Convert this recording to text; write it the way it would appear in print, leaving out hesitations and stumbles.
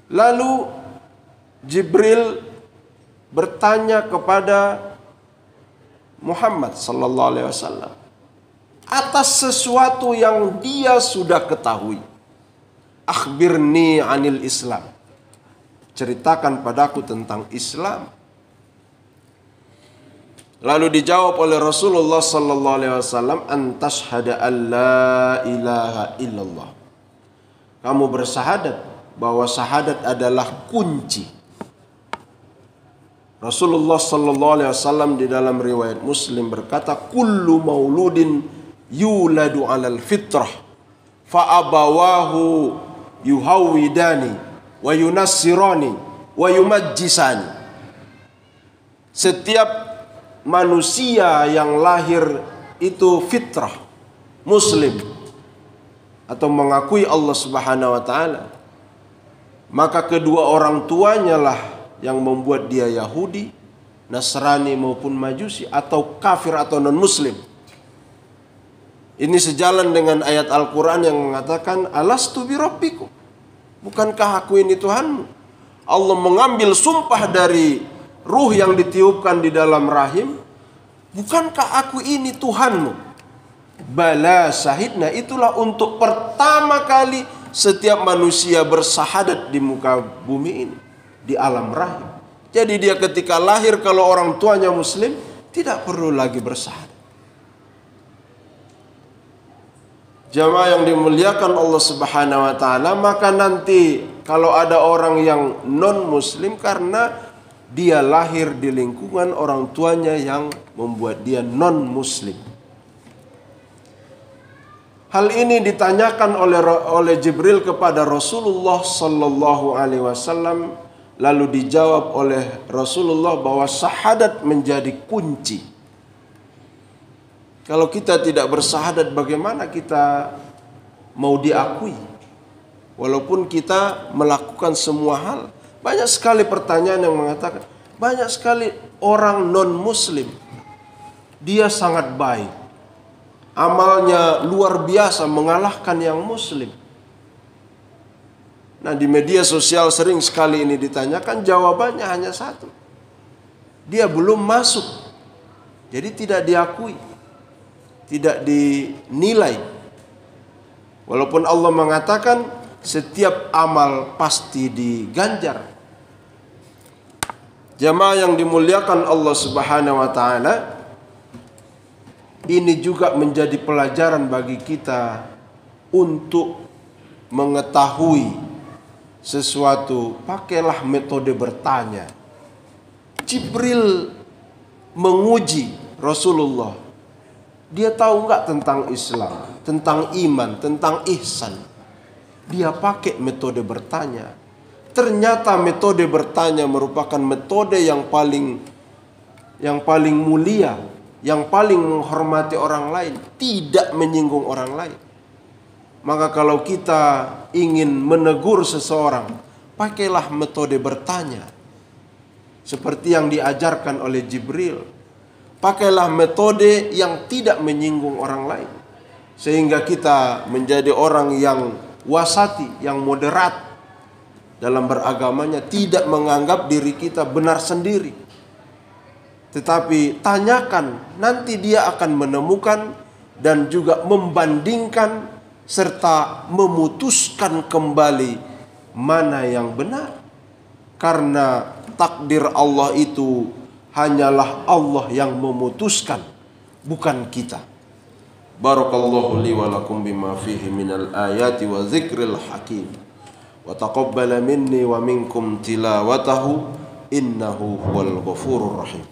Lalu Jibril bertanya kepada Muhammad sallallahu alaihi wasallam atas sesuatu yang dia sudah ketahui. Akhbirni anil Islam. Ceritakan padaku tentang Islam. Lalu dijawab oleh Rasulullah sallallahu alaihi wasallam, antashhada alla ilaha illallah. Kamu bersahadat bahwa syahadat adalah kunci. Rasulullah sallallahu alaihi wasallam di dalam riwayat Muslim berkata, kullu mauludin yuladu 'alal fitrah fa abawahu yuhawidani wa yunassirani wa yumajjisani. Setiap manusia yang lahir itu fitrah muslim atau mengakui Allah Subhanahu wa taala, maka kedua orang tuanya lah yang membuat dia Yahudi, Nasrani maupun Majusi atau kafir atau non-muslim. Ini sejalan dengan ayat Al-Quran yang mengatakan, alastu birabbikum, bukankah aku ini Tuhanmu? Allah mengambil sumpah dari ruh yang ditiupkan di dalam rahim, bukankah aku ini Tuhanmu? Bala syahidna, itulah untuk pertama kali setiap manusia bersahadat di muka bumi ini, di alam rahim. Jadi dia ketika lahir, kalau orang tuanya muslim, tidak perlu lagi bersahadat. Jamaah yang dimuliakan Allah Subhanahu wa taala, maka nanti kalau ada orang yang non muslim karena dia lahir di lingkungan orang tuanya yang membuat dia non muslim. Hal ini ditanyakan oleh Jibril kepada Rasulullah sallallahu alaihi wasallam, lalu dijawab oleh Rasulullah bahwa syahadat menjadi kunci. Kalau kita tidak bersahadat, bagaimana kita mau diakui? Walaupun kita melakukan semua hal. Banyak sekali pertanyaan yang mengatakan, banyak sekali orang non-muslim, dia sangat baik, amalnya luar biasa, mengalahkan yang muslim. Nah, di media sosial sering sekali ini ditanyakan, jawabannya hanya satu. Dia belum masuk, jadi tidak diakui, tidak dinilai. Walaupun Allah mengatakan setiap amal pasti diganjar. Jamaah yang dimuliakan Allah Subhanahu wa taala, ini juga menjadi pelajaran bagi kita untuk mengetahui sesuatu. Pakailah metode bertanya. Jibril menguji Rasulullah. Dia tahu enggak tentang Islam, tentang iman, tentang ihsan. Dia pakai metode bertanya. Ternyata metode bertanya merupakan metode yang paling mulia, yang paling menghormati orang lain, tidak menyinggung orang lain. Maka kalau kita ingin menegur seseorang, pakailah metode bertanya. Seperti yang diajarkan oleh Jibril. Pakailah metode yang tidak menyinggung orang lain. Sehingga kita menjadi orang yang wasati, yang moderat dalam beragamanya, tidak menganggap diri kita benar sendiri. Tetapi tanyakan, nanti dia akan menemukan dan juga membandingkan serta memutuskan kembali mana yang benar. Karena takdir Allah itu hanyalah Allah yang memutuskan, bukan kita. Barakallahu li wa lakum bima fihi minal ayati wa dzikril hakim. Wa taqabbala minni wa minkum tilawatahu innahu huwal ghafurur rahim.